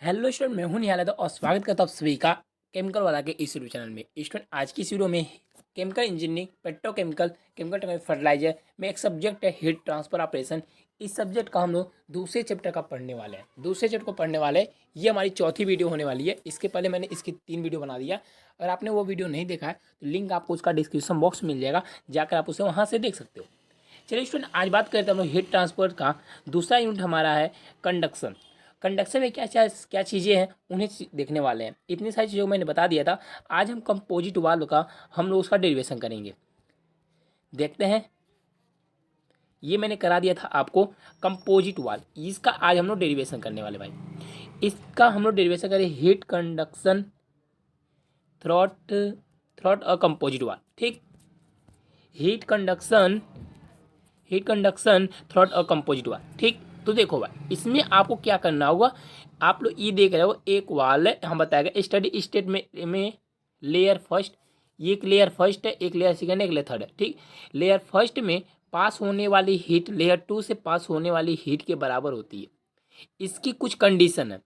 Hello student, मैं हूं निहाल और स्वागत करता हूं सभी का केमिकल वाला के इस यूट्यूब चैनल में। स्टूडेंट, आज की इस वीडियो में chemical engineering, petrochemical, chemical technology, fertiliser में एक सब्जेक्ट है हीट ट्रांसफर ऑपरेशन। इस सब्जेक्ट का हम लोग दूसरे चैप्टर का पढ़ने वाले हैं। दूसरे चैप्टर को पढ़ने वाले हैं, ये हमारी चौथी वीडियो होने वाली है। इसके पहले मैंने इसकी 3 वीडियो बना दिया। अगर आपने वो वीडियो नहीं देखा है तो लिंक आपको उसका डिस्क्रिप्शन बॉक्स में मिल जाएगा, जाकर आप उसे वहाँ से देख सकते हो। चलिए स्टूडेंट, आज बात करते हैं हम लोग हीट ट्रांसफर का। दूसरा यूनिट हमारा है कंडक्शन। कंडक्शन में क्या चीज़ें हैं उन्हें देखने वाले हैं। इतनी सारी चीज़ों को मैंने बता दिया था। आज हम कंपोजिट वाल्व का हम लोग उसका डेरिवेशन करेंगे। देखते हैं, ये मैंने करा दिया था आपको कंपोजिट वाल्व। इसका आज हम लोग डेरिवेशन करने वाले भाई। इसका हम लोग डेरिवेशन करें heat conduction through through a composite wall. ठीक, heat conduction through a composite wall. ठीक, तो देखो भाई, इसमें आपको क्या करना होगा। आप लोग ये देख रहे हो, एक वाल है, हम बताएगा स्टडी स्टेट में लेयर फर्स्ट, ये एक लेयर फर्स्ट है, एक लेयर सेकेंड है, एक लेयर थर्ड है। ठीक, लेयर फर्स्ट में पास होने वाली हीट लेयर टू से पास होने वाली हीट के बराबर होती है। इसकी कुछ कंडीशन है,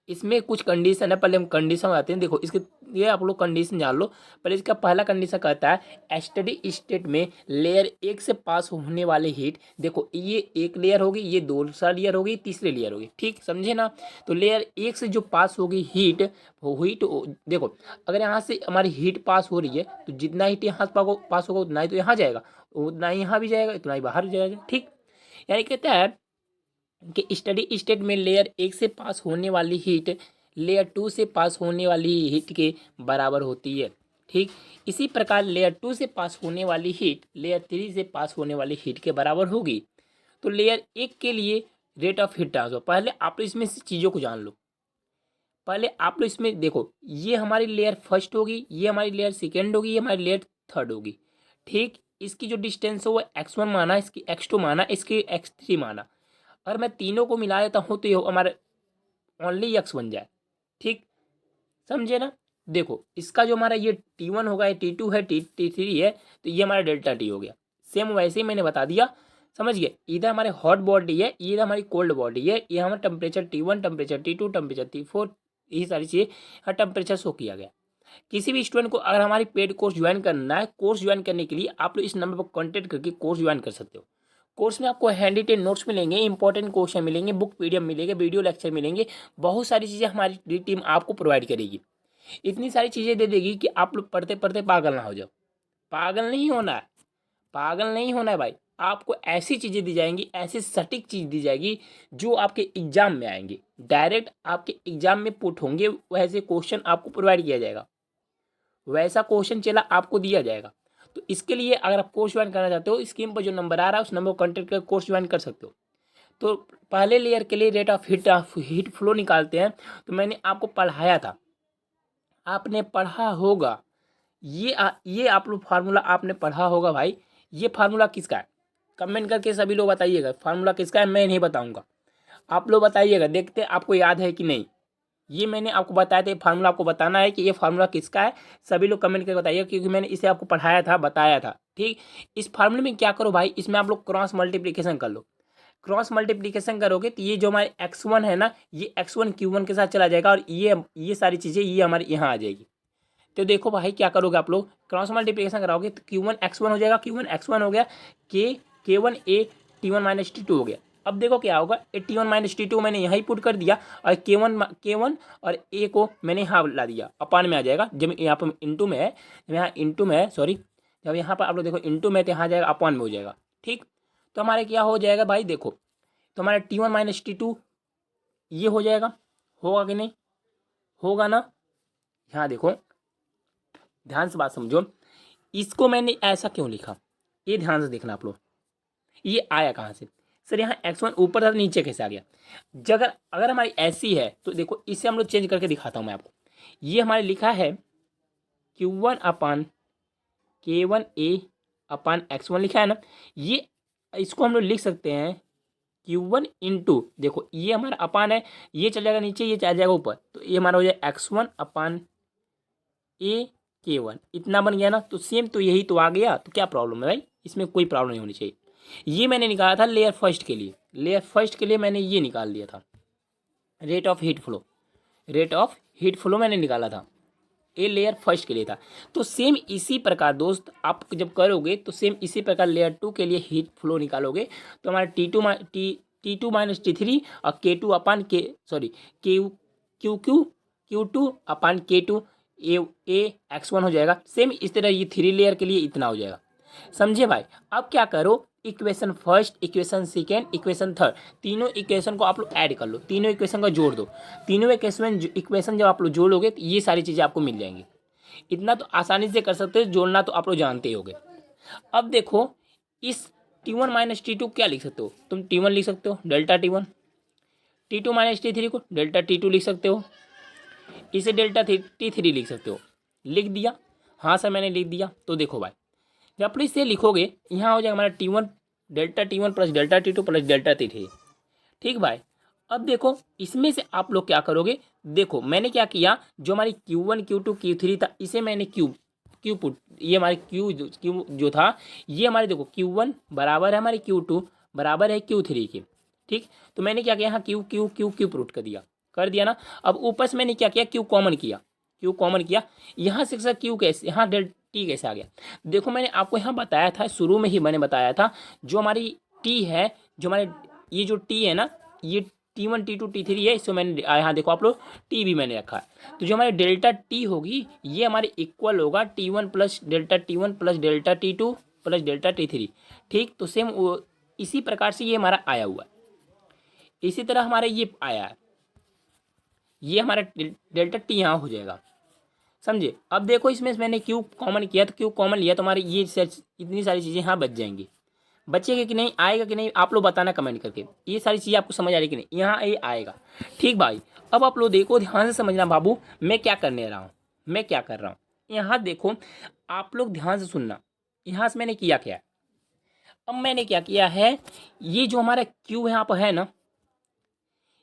इसमें कुछ कंडीशन है। पहले हम कंडीशन आते हैं। देखो, इसके ये आप लोग कंडीशन जान लो। पहले इसका पहला कंडीशन कहता है स्टडी स्टेट में लेयर एक से पास होने वाली हीट। देखो, ये एक लेयर होगी, ये दूसरा लेयर होगी, तीसरी लेयर होगी। ठीक, समझे ना। तो लेयर एक से जो पास होगी हीट, वो हीट देखो, अगर यहाँ से हमारी हीट पास हो रही है तो जितना हीट यहाँ पास होगा उतना ही तो यहाँ जाएगा, उतना ही यहाँ भी जाएगा, इतना ही बाहर जाएगा। ठीक, यानी कहता है कि स्टडी स्टेट में लेयर एक से पास होने वाली हीट लेयर टू से पास होने वाली हीट के बराबर होती है। ठीक, इसी प्रकार लेयर टू से पास होने वाली हीट लेयर थ्री से पास होने वाली हीट के बराबर होगी। तो लेयर एक के लिए रेट ऑफ हीट ट्रांसफर, पहले आप लोग इसमें से चीज़ों को जान लो। पहले आप लोग इसमें देखो, ये हमारी लेयर फर्स्ट होगी, ये हमारी लेयर सेकेंड होगी, ये हमारी लेयर थर्ड होगी। ठीक, इसकी जो डिस्टेंस है वो x1 माना, इसकी x2 माना, इसकी x3 माना। अगर मैं तीनों को मिला देता हूँ तो ये हमारे ओनली एक्स बन जाए। ठीक, समझे ना। देखो, इसका जो हमारा ये T1 होगा, ये T2 है, T3 है, तो ये हमारा डेल्टा T हो गया। सेम वैसे ही मैंने बता दिया, समझ गए। इधर हमारे हॉट बॉडी है, इधर हमारी कोल्ड बॉडी है, ये हमारा temperature T1, temperature T2, temperature T4, यही सारी चीज़ें हर टेम्परेचर शो किया गया। किसी भी स्टूडेंट को अगर हमारी पेड कोर्स ज्वाइन करना है, कोर्स ज्वाइन करने के लिए आप लोग इस नंबर पर कॉन्टैक्ट करके कोर्स ज्वाइन कर सकते हो। कोर्स में आपको हैंडी टेन नोट्स मिलेंगे, इंपॉर्टेंट क्वेश्चन मिलेंगे, बुक पीडीएफ मिलेंगे, वीडियो लेक्चर मिलेंगे, बहुत सारी चीज़ें हमारी टीम आपको प्रोवाइड करेगी। इतनी सारी चीज़ें दे देगी कि आप लोग पढ़ते पढ़ते पागल ना हो जाओ। पागल नहीं होना है, पागल नहीं होना है भाई। आपको ऐसी चीज़ें दी जाएंगी, ऐसी सटीक चीज़ दी जाएगी जो आपके एग्जाम में आएंगे, डायरेक्ट आपके एग्जाम में पुट होंगे। वैसे क्वेश्चन आपको प्रोवाइड किया जाएगा, वैसा क्वेश्चन चला आपको दिया जाएगा। तो इसके लिए अगर आप कोर्स ज्वाइन करना चाहते हो, स्क्रीन पर जो नंबर आ रहा है उस नंबर को कॉन्टैक्ट कर कोर्स ज्वाइन कर सकते हो। तो पहले लेयर के लिए रेट ऑफ हीट फ्लो निकालते हैं। तो मैंने आपको पढ़ाया था, आपने पढ़ा होगा। ये आप लोग फार्मूला आपने पढ़ा होगा भाई। ये फार्मूला किसका है, कमेंट करके सभी लोग बताइएगा फार्मूला किसका है। मैं नहीं बताऊंगा, आप लोग बताइएगा, देखते आपको याद है कि नहीं। ये मैंने आपको बताया था, ये फार्मूला आपको बताना है कि ये फार्मूला किसका है। सभी लोग कमेंट करके बताइए, क्योंकि मैंने इसे आपको पढ़ाया था, बताया था। ठीक, इस फार्मूले में क्या करो भाई, इसमें आप लोग क्रॉस मल्टीप्लिकेशन कर लो। क्रॉस मल्टीप्लिकेशन करोगे तो ये जो हमारे x1 है ना, ये x1 q1 के साथ चला जाएगा, और ये सारी चीज़ें ये हमारे यहाँ आ जाएगी। तो देखो भाई, क्या करोगे आप लोग, क्रॉस मल्टीप्लिकेशन कराओगे तो Q1 x1 हो जाएगा, Q1 x1 हो गया, K1 A T1 minus T2 हो गया। अब देखो क्या होगा, T1 माइनस T2 मैंने यहाँ ही पुट कर दिया, और K1 और A को मैंने यहाँ ला दिया, अपान में आ जाएगा। जब यहाँ पर इंटू में है, जब यहाँ इंटू में है, सॉरी, जब यहाँ पर आप लोग देखो इंटू में, तो यहाँ जाएगा अपान में हो जाएगा। ठीक, तो हमारे क्या हो जाएगा भाई, देखो, तो हमारा T1 माइनस T2 ये हो जाएगा, होगा कि नहीं, होगा ना। यहाँ देखो, ध्यान से बात समझो। इसको मैंने ऐसा क्यों लिखा, ये ध्यान से देखना आप लोग। ये आया कहाँ से सर, यहाँ x1 ऊपर था, नीचे कैसे आ गया। जगह अगर हमारी ऐसी है तो देखो, इसे हम लोग चेंज करके दिखाता हूँ मैं आपको। ये हमारे लिखा है Q1 अपान K1A अपान x1 लिखा है ना। ये इसको हम लोग लिख सकते हैं Q1 इंटू, देखो ये हमारा अपान है, ये चल जाएगा नीचे, ये चल जाएगा ऊपर, तो ये हमारा हो जाएगा x1 अपान K1, इतना बन गया ना। तो सेम तो यही तो आ गया, तो क्या प्रॉब्लम है भाई, इसमें कोई प्रॉब्लम नहीं होनी चाहिए। ये मैंने निकाला था लेयर फर्स्ट के लिए, लेयर फर्स्ट के लिए मैंने ये निकाल दिया था rate of heat flow. Rate of heat flow मैंने निकाला था, ए लेयर फर्स्ट के लिए था। तो सेम इसी प्रकार दोस्त आप जब करोगे तो सेम इसी प्रकार लेयर 2 के लिए हीट फ्लो निकालोगे तो हमारा T2 माइनस T3 और K2 अपान के सॉरी Q2 अपान K2 ए X1 हो जाएगा। सेम इस तरह ये 3 लेयर के लिए इतना हो जाएगा। समझे भाई। अब क्या करो, equation first, equation second, equation third, तीनों इक्वेशन को आप लोग ऐड कर लो, तीनों इक्वेशन का जोड़ दो। तीनों इक्वेशन जब आप लोग जोड़ोगे तो ये सारी चीज़ें आपको मिल जाएंगी। इतना तो आसानी से कर सकते हो, जोड़ना तो आप लोग जानते ही होगे। अब देखो इस T1 माइनस T2 क्या लिख सकते हो, तुम T1 लिख सकते हो delta T1, T2 minus T3 को डेल्टा T2 लिख सकते हो, इसे डेल्टा T3 लिख सकते हो। लिख दिया, हाँ सर मैंने लिख दिया। तो देखो भाई जब आप इसे लिखोगे यहाँ हो जाएगा हमारा T1 delta T1 plus delta T2 plus delta T3। ठीक भाई। अब देखो इसमें से आप लोग क्या करोगे, देखो मैंने क्या किया, जो हमारी Q1 Q2 Q3 था इसे मैंने क्यू पुट, ये हमारे क्यू जो था ये हमारे देखो Q1 बराबर है हमारे Q2 बराबर है Q3 के। ठीक, तो मैंने क्या किया यहाँ क्यू पुट कर दिया ना। अब ऊपर से मैंने क्या किया, क्यू कॉमन किया, यहाँ से सर क्यू कैसे, यहाँ डेल्टा टी कैसे आ गया। देखो मैंने आपको यहाँ बताया था, शुरू में ही मैंने बताया था, जो हमारी टी है, जो हमारे ये जो टी है ना, ये T1 T2 T3 है, इसको मैंने यहाँ देखो आप लोग टी भी मैंने रखा है। तो जो हमारी डेल्टा टी होगी ये हमारे इक्वल होगा T1 plus delta T1 plus delta T2 plus delta T3। ठीक, तो सेम इसी प्रकार से ये हमारा आया हुआ है, इसी तरह हमारा ये आया है, ये हमारा डेल्टा टी यहाँ हो जाएगा। समझे। अब देखो इसमें मैंने क्यू कॉमन किया, तो क्यू कॉमन लिया तो हमारी ये इतनी सारी चीज़ें यहाँ बच जाएंगी। बचेगा कि नहीं, आएगा कि नहीं, आप लोग बताना कमेंट करके। ये सारी चीज़ें आपको समझ आ रही कि नहीं, यहाँ ये आएगा। ठीक भाई। अब आप लोग देखो ध्यान से समझना बाबू, मैं क्या करने रहा हूँ, मैं क्या कर रहा हूँ। यहाँ देखो आप लोग ध्यान से सुनना, यहाँ से मैंने किया क्या है। अब मैंने क्या किया है, ये जो हमारा क्यू यहाँ पर है ना,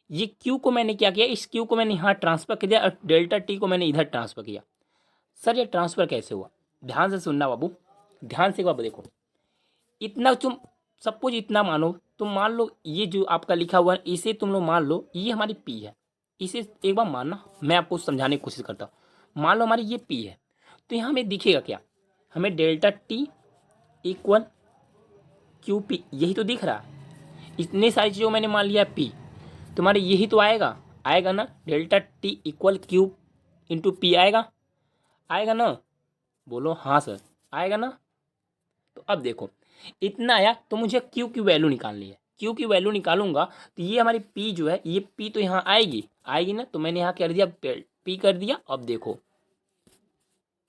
ये क्यू को मैंने क्या किया, इस क्यू को मैंने यहाँ ट्रांसफर कर दिया और डेल्टा टी को मैंने इधर ट्रांसफर किया। सर ये ट्रांसफ़र कैसे हुआ, ध्यान से सुनना बाबू, ध्यान से बाबू देखो। इतना तुम सपोज इतना मानो, तुम मान लो ये जो आपका लिखा हुआ है इसे तुम लोग मान लो ये हमारी पी है। इसे एक बार मानना, मैं आपको समझाने की कोशिश करता हूँ। मान लो हमारी ये पी है, तो यहाँ हमें दिखेगा क्या, हमें delta T equal Q P, यही तो दिख रहा है। इतनी सारी चीज़ों मैंने मान लिया पी, तुम्हारे यही तो आएगा ना, delta T equal Q into P आएगा ना, बोलो हाँ सर आएगा ना। तो अब देखो इतना आया, तो मुझे क्यू की वैल्यू निकालनी है। क्यू की वैल्यू निकालूंगा तो ये हमारी पी जो है, ये पी तो यहाँ आएगी ना, तो मैंने यहाँ कर दिया पी कर दिया। अब देखो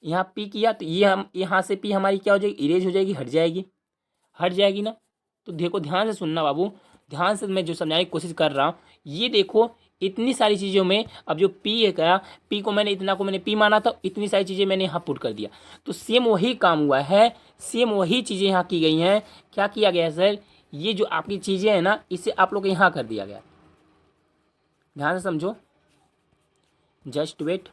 यहाँ पी किया तो ये हम यहाँ से पी हमारी क्या हो जाएगी, इरेज हो जाएगी, हट जाएगी ना। तो देखो ध्यान से सुनना बाबू, ध्यान से मैं जो समझाने की कोशिश कर रहा हूँ, ये देखो इतनी सारी चीज़ों में अब जो पी है क्या, पी को मैंने इतना को मैंने पी माना था, इतनी सारी चीज़ें मैंने यहाँ पुट कर दिया। तो सेम वही काम हुआ है, सेम वही चीज़ें यहाँ की गई हैं। क्या किया गया है सर, ये जो आपकी चीज़ें हैं ना, इसे आप लोग यहाँ कर दिया गया। ध्यान से समझो, जस्ट वेट।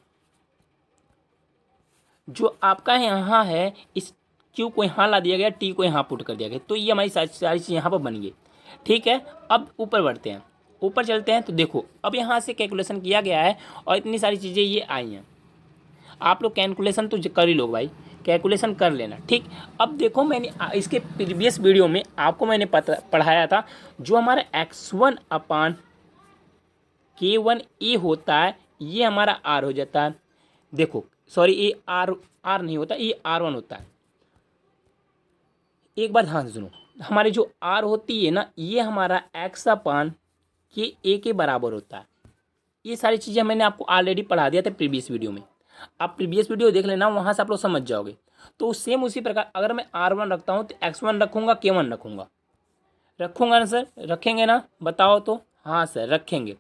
जो आपका यहाँ है इस क्यू को यहाँ ला दिया गया, टी को यहाँ पुट कर दिया गया, तो ये हमारी सारी चीज़ें यहाँ पर बन गई। ठीक है, अब ऊपर बढ़ते हैं, ऊपर चलते हैं। तो देखो अब यहाँ से कैलकुलेशन किया गया है और इतनी सारी चीज़ें ये आई हैं। आप लोग कैलकुलेशन तो कर ही लो भाई, कैलकुलेशन कर लेना। ठीक, अब देखो मैंने इसके प्रीवियस वीडियो में आपको मैंने पढ़ाया था, जो हमारा x1 अपान K1 A होता है, ये हमारा R हो जाता है। देखो सॉरी, ये R नहीं होता, ये R1 होता है। एक बार ध्यान से सुनो, हमारी जो R होती है ना, ये हमारा x अपान के A के बराबर होता है। ये सारी चीज़ें मैंने आपको ऑलरेडी पढ़ा दिया था प्रीवियस वीडियो में, आप प्रीवियस वीडियो देख लेना, वहाँ से आप लोग समझ जाओगे। तो सेम उसी प्रकार अगर मैं R1 रखता हूँ तो x1 रखूँगा, K1 रखूँगा ना सर, रखेंगे ना, बताओ तो। हाँ सर रखेंगे।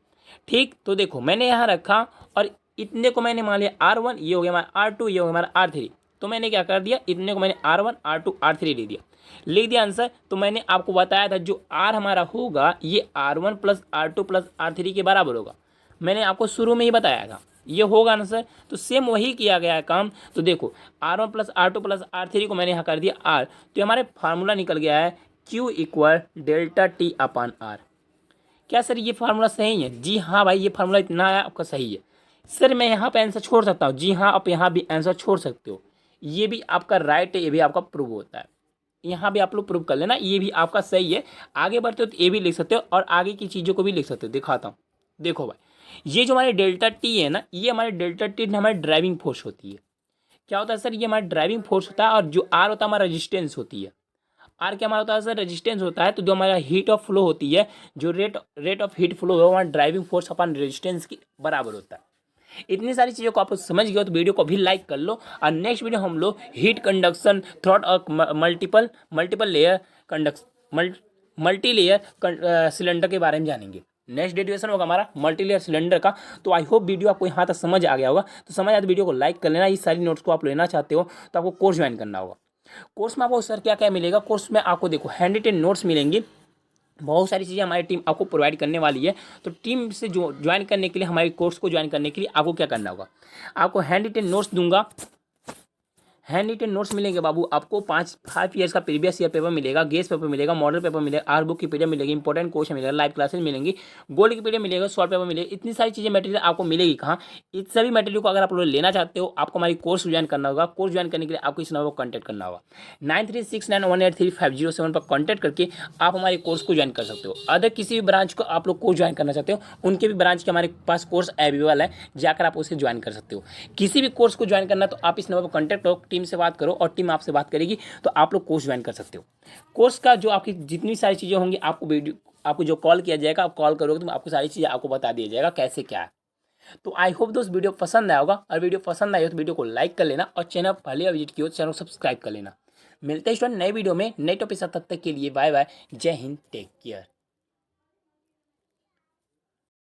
ठीक, तो देखो मैंने यहाँ रखा और इतने को मैंने मान लिया R1, ये हो गया हमारा R2, ये हो गया हमारा R3। तो मैंने क्या कर दिया, इतने को मैंने R1 R2 R3 लिख दिया आंसर। तो मैंने आपको बताया था जो R हमारा होगा ये R1 plus R2 plus R3 के बराबर होगा, मैंने आपको शुरू में ही बताया था, ये होगा आंसर। तो सेम वही किया गया है काम। तो देखो R1 plus R2 plus R3 को मैंने यहाँ कर दिया R, तो हमारे फार्मूला निकल गया है Q equal delta T upon R। क्या सर ये फार्मूला सही है? जी हाँ भाई, ये फार्मूला इतना है आपका सही है, सर मैं यहाँ पे आंसर छोड़ सकता हूँ, जी हाँ आप यहाँ भी आंसर छोड़ सकते हो, ये भी आपका राइट है, ये भी आपका प्रूव होता है, यहाँ भी आप लोग प्रूव कर लेना, ये भी आपका सही है। आगे बढ़ते हो तो ये भी लिख सकते हो और आगे की चीज़ों को भी लिख सकते हो, दिखाता हूँ। देखो भाई, ये जो हमारे डेल्टा टी है ना, ये हमारे डेल्टा टी हमारी ड्राइविंग फोर्स होती है। क्या होता है सर, ये हमारा ड्राइविंग फोर्स होता है, और जो आर होता है हमारा रेजिस्टेंस होती है। आर क्या हमारा होता है सर, रेजिस्टेंस होता है। तो जो हमारा हीट ऑफ फ्लो होती है, जो रेट ऑफ हीट फ्लो है, हमारा ड्राइविंग फोर्स अपन रेजिस्टेंस की बराबर होता है। इतनी सारी चीज़ों को आप समझ गए हो तो वीडियो को भी लाइक कर लो, और नेक्स्ट वीडियो हम लोग हीट कंडक्शन थ्रॉट और multiple layer multi layer cylinder के बारे में जानेंगे। नेक्स्ट डेरिवेशन होगा हमारा मल्टी लेयर सिलेंडर का। तो आई होप वीडियो आपको यहाँ तक समझ आ गया होगा। तो समझ आया तो वीडियो को लाइक कर लेना। इस सारी नोट्स को आप लेना चाहते हो तो आपको कोर्स ज्वाइन करना होगा। कोर्स में आपको सर क्या क्या मिलेगा, कोर्स में आपको देखो हैंड रिटेन नोट्स मिलेंगी, बहुत सारी चीज़ें हमारी टीम आपको प्रोवाइड करने वाली है। तो टीम से जो ज्वाइन करने के लिए, हमारे कोर्स को ज्वाइन करने के लिए आपको क्या करना होगा, आपको हैंड रिटेन नोट्स दूंगा। हैंड रिटेन नोट्स मिलेंगे बाबू आपको 5 ईयर्स का प्रीवियस ईयर पेपर मिलेगा, गेस्ट पेपर मिलेगा, मॉडल पेपर मिलेगा, आर बुक की पीडीएफ मिलेगी, इंपॉर्टेंट क्वेश्चन मिलेगा, लाइव क्लासेस मिलेंगी, गोल्ड की पीडीएफ मिलेगा, शॉर्ट पेपर मिलेगा। इतनी सारी चीज़ें मटेरियल आपको मिलेगी कहाँ, इस सभी मटेरियल को अगर आप लोग लेना चाहते हो, आपको हमारी कोर्स ज्वाइन करना होगा। कोर्स ज्वाइन करने के लिए आपको इस नंबर पर कॉन्टैक्ट करना होगा, 9369183507 पर कॉन्टैक्ट करके आप हमारे कोर्स को ज्वाइन कर सकते हो। अदर किसी भी ब्रांच को आप लोग कोर्स ज्वाइन करना चाहते हो, उनके भी ब्रांच के हमारे पास कोर्स अवेलेबल है, जाकर आप उसे ज्वाइन कर सकते हो। किसी भी कोर्स को ज्वाइन करना तो आप इस नंबर पर कॉन्टैक्ट करो, टीम से बात करो और टीम आपसे बात करेगी, तो आप लोग कोर्स ज्वाइन कर सकते हो। कोर्स का जो आपकी जितनी सारी चीज़ें होंगी, आपको जो कॉल किया जाएगा, आप कॉल करोगे तो आपको सारी चीज़ें आपको बता दिया जाएगा कैसे क्या है। तो आई होप दोस्त वीडियो पसंद आया होगा, और वीडियो पसंद आई हो तो वीडियो को लाइक कर लेना, और चैनल पहले विजिट किया हो तो चैनल को सब्सक्राइब कर लेना। मिलते हैं स्टूडेंट नए वीडियो में नए टॉपिक साथ, तब तक के लिए बाय बाय, जय हिंद, टेक केयर।